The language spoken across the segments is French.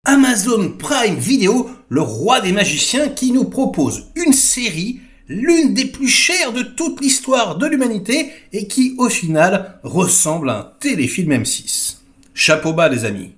Amazon Prime Video, le roi des magiciens qui nous propose une série, l'une des plus chères de toute l'histoire de l'humanité et qui, au final, ressemble à un téléfilm M6. Chapeau bas, les amis.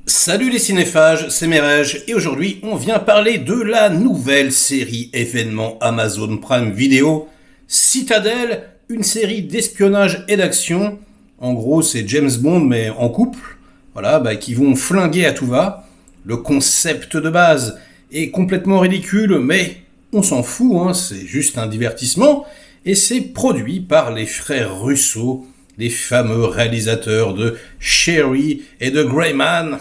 Salut les cinéphages, c'est Merege et aujourd'hui on vient parler de la nouvelle série événement Amazon Prime Video, Citadel, une série d'espionnage et d'action. En gros c'est James Bond mais en couple, qui vont flinguer à tout va. Le concept de base est complètement ridicule mais on s'en fout, c'est juste un divertissement. Et c'est produit par les frères Russo, les fameux réalisateurs de Sherry et de Greyman.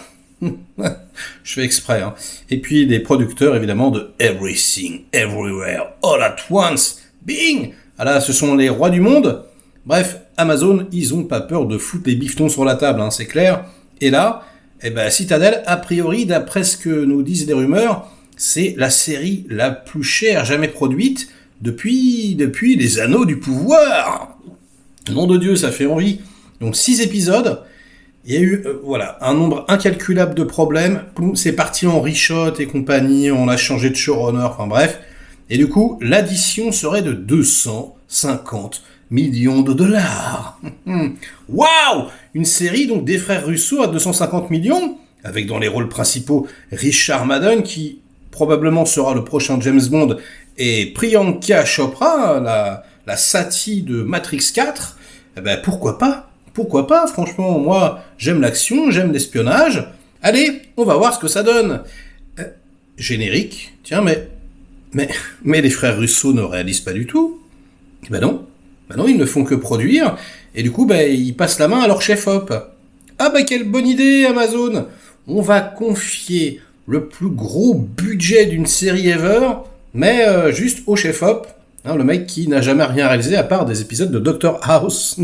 Je fais exprès, Et puis des producteurs évidemment de Everything, Everywhere, All at Once, Bing. Ah là, ce sont les rois du monde. Bref, Amazon, ils ont pas peur de foutre les bifetons sur la table, c'est clair. Et là, Citadel, a priori, d'après ce que nous disent les rumeurs, c'est la série la plus chère jamais produite depuis les Anneaux du Pouvoir. Nom de Dieu, ça fait envie. Donc 6 épisodes. Il y a eu un nombre incalculable de problèmes. C'est parti en reshoot et compagnie. On a changé de showrunner. Enfin bref. Et du coup, l'addition serait de 250 millions de dollars. Waouh! Une série donc des frères Russo à 250 millions, avec dans les rôles principaux Richard Madden qui probablement sera le prochain James Bond et Priyanka Chopra, la Satie de Matrix 4. Pourquoi pas? Pourquoi pas, franchement, moi, j'aime l'action, j'aime l'espionnage. Allez, on va voir ce que ça donne. Générique, tiens, mais les frères Russo ne réalisent pas du tout. Non, ils ne font que produire, et du coup, ils passent la main à leur chef-op. Quelle bonne idée, Amazon! On va confier le plus gros budget d'une série ever, mais juste au chef-op. Le mec qui n'a jamais rien réalisé à part des épisodes de Dr House.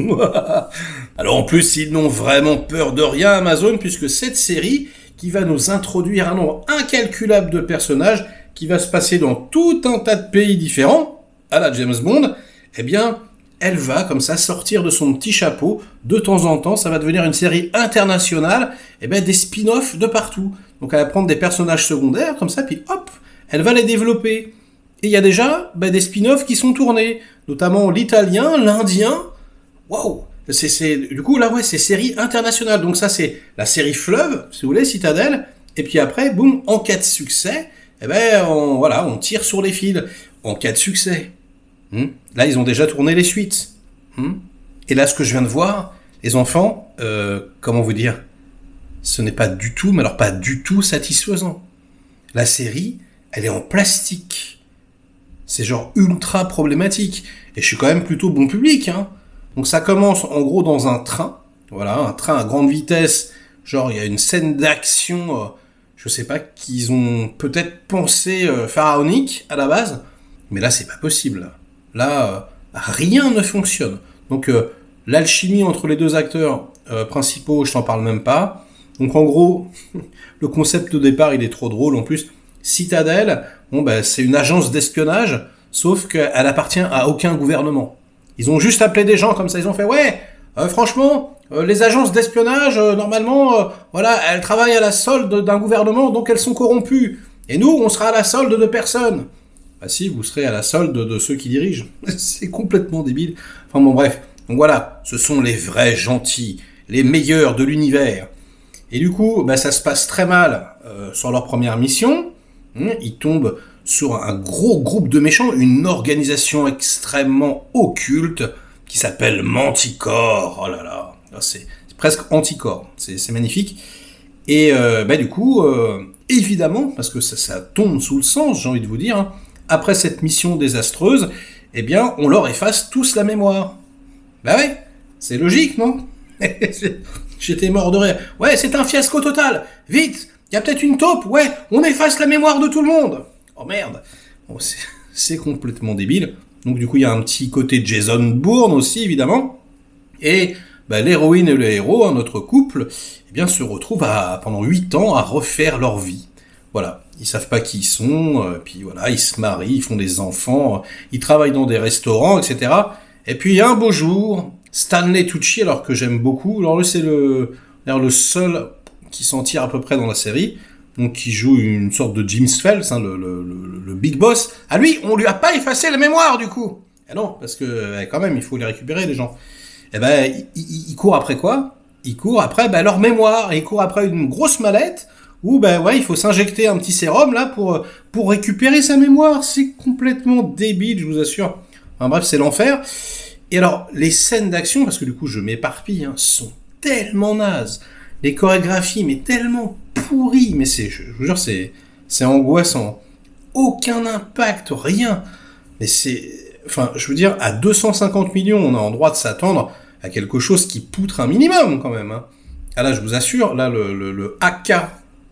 Alors en plus, ils n'ont vraiment peur de rien, Amazon, puisque cette série, qui va nous introduire un nombre incalculable de personnages, qui va se passer dans tout un tas de pays différents, à la James Bond, elle va comme ça sortir de son petit chapeau. De temps en temps, ça va devenir une série internationale, des spin-offs de partout. Donc elle va prendre des personnages secondaires, comme ça, puis hop, elle va les développer. Et il y a déjà des spin-offs qui sont tournés, notamment l'italien, l'indien. Waouh! Du coup, là, c'est série internationale. Donc ça, c'est la série fleuve, si vous voulez, Citadel. Et puis après, boum, en cas de succès, on tire sur les fils. En cas de succès. Là, ils ont déjà tourné les suites. Et là, ce que je viens de voir, les enfants, comment vous dire, ce n'est pas du tout, mais alors pas du tout satisfaisant. La série, elle est en plastique. C'est genre ultra problématique. Et je suis quand même plutôt bon public, Donc ça commence en gros dans un train. Un train à grande vitesse. Genre il y a une scène d'action, je sais pas, qu'ils ont peut-être pensé pharaonique à la base. Mais là c'est pas possible. Là, rien ne fonctionne. Donc l'alchimie entre les deux acteurs principaux, je t'en parle même pas. Donc en gros, le concept de départ il est trop drôle. En plus, Citadel, c'est une agence d'espionnage, sauf qu'elle appartient à aucun gouvernement. Ils ont juste appelé des gens comme ça, ils ont fait franchement, les agences d'espionnage, normalement, elles travaillent à la solde d'un gouvernement, donc elles sont corrompues. Et nous, on sera à la solde de personne. Si, vous serez à la solde de ceux qui dirigent. C'est complètement débile. Enfin bon, bref. Donc voilà, ce sont les vrais gentils, les meilleurs de l'univers. Et du coup, ça se passe très mal sur leur première mission. Ils tombent sur un gros groupe de méchants, une organisation extrêmement occulte qui s'appelle Manticore. Oh là là, c'est presque Anticorps, c'est magnifique. Et du coup, évidemment, parce que ça tombe sous le sens, j'ai envie de vous dire, après cette mission désastreuse, on leur efface tous la mémoire. C'est logique, non? J'étais mort de rire. C'est un fiasco total. Vite, il y a peut-être une taupe. On efface la mémoire de tout le monde. Oh merde. C'est complètement débile. Donc du coup, il y a un petit côté Jason Bourne aussi, évidemment. Et l'héroïne et le héros, hein, notre couple, eh bien, se retrouvent pendant 8 ans à refaire leur vie. Voilà. Ils savent pas qui ils sont, puis voilà, ils se marient, ils font des enfants, ils travaillent dans des restaurants, etc. Et puis un beau jour, Stanley Tucci, alors que j'aime beaucoup, alors lui c'est le seul qui s'en tire à peu près dans la série, donc qui joue une sorte de James Phelps, hein, le big boss. À lui, on lui a pas effacé la mémoire du coup. Et non, parce que quand même, il faut les récupérer les gens. Et il court après quoi? Il court après leur mémoire, et il court après une grosse mallette où il faut s'injecter un petit sérum là pour récupérer sa mémoire. C'est complètement débile, je vous assure. Enfin bref, c'est l'enfer. Et alors les scènes d'action, parce que du coup je m'éparpille, hein, sont tellement nazes. Les chorégraphies, mais tellement pourries, mais je vous jure, c'est angoissant. Aucun impact, rien. Mais je veux dire, à 250 millions, on a en droit de s'attendre à quelque chose qui poutre un minimum quand même. Hein. Ah là, je vous assure, là le AK,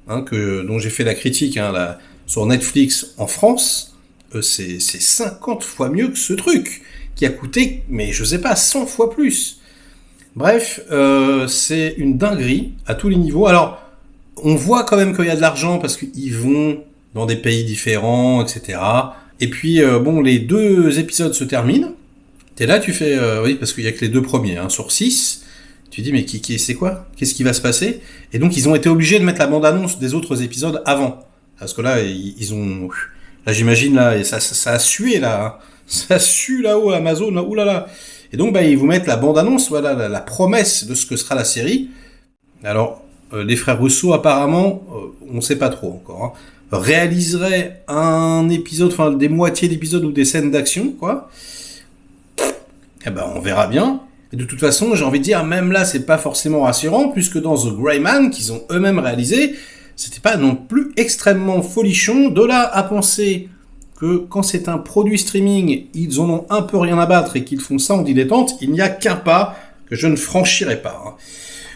hein, dont j'ai fait la critique là, sur Netflix en France, c'est 50 fois mieux que ce truc, qui a coûté, mais je sais pas, 100 fois plus. Bref, c'est une dinguerie à tous les niveaux. Alors, on voit quand même qu'il y a de l'argent parce qu'ils vont dans des pays différents, etc. Et puis, les 2 épisodes se terminent. T'es là, tu fais... oui, parce qu'il y a que les 2 premiers, hein, sur 6. Tu dis, mais c'est quoi? Qu'est-ce qui va se passer? Et donc, ils ont été obligés de mettre la bande-annonce des autres épisodes avant. Parce que là, ils ont... Là, j'imagine, là, ça a sué, là. Hein. Ça sue là-haut, Amazon, là, oulala. Et donc, ils vous mettent la bande-annonce, voilà, la promesse de ce que sera la série. Alors, les frères Russo, apparemment, on sait pas trop encore, hein, réaliseraient un épisode, enfin, des moitiés d'épisodes ou des scènes d'action, quoi. Eh on verra bien. Et de toute façon, j'ai envie de dire, même là, c'est pas forcément rassurant, puisque dans The Gray Man, qu'ils ont eux-mêmes réalisé, c'était pas non plus extrêmement folichon. De là à penser que quand c'est un produit streaming, ils en ont un peu rien à battre et qu'ils font ça en dilettante, il n'y a qu'un pas que je ne franchirai pas. Hein.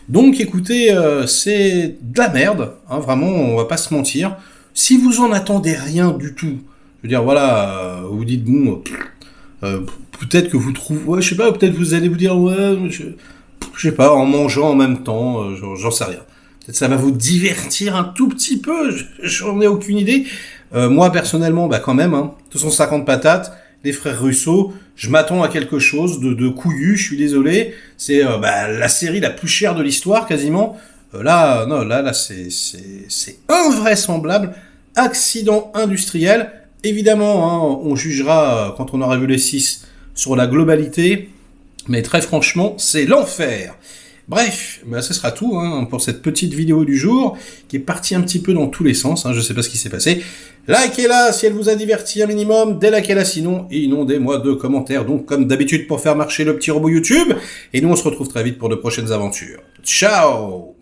Donc écoutez, c'est de la merde, hein, vraiment, on va pas se mentir. Si vous en attendez rien du tout, je veux dire, voilà, vous dites, bon, peut-être que vous trouvez, ouais, je sais pas, peut-être vous allez vous dire, ouais, je sais pas, en mangeant en même temps, j'en sais rien. Peut-être ça va vous divertir un tout petit peu, j'en ai aucune idée. Moi, personnellement, quand même, hein, 250 patates, les frères Russo, je m'attends à quelque chose de couillu, je suis désolé. C'est la série la plus chère de l'histoire, quasiment. Là, c'est invraisemblable. Accident industriel. Évidemment, hein, on jugera quand on aura vu les 6 sur la globalité. Mais très franchement, c'est l'enfer. Bref, ce sera tout hein, pour cette petite vidéo du jour qui est partie un petit peu dans tous les sens. Hein, je sais pas ce qui s'est passé. Likez-la si elle vous a diverti un minimum. Délikez-la sinon. Et inondez-moi de commentaires. Donc comme d'habitude pour faire marcher le petit robot YouTube. Et nous on se retrouve très vite pour de prochaines aventures. Ciao!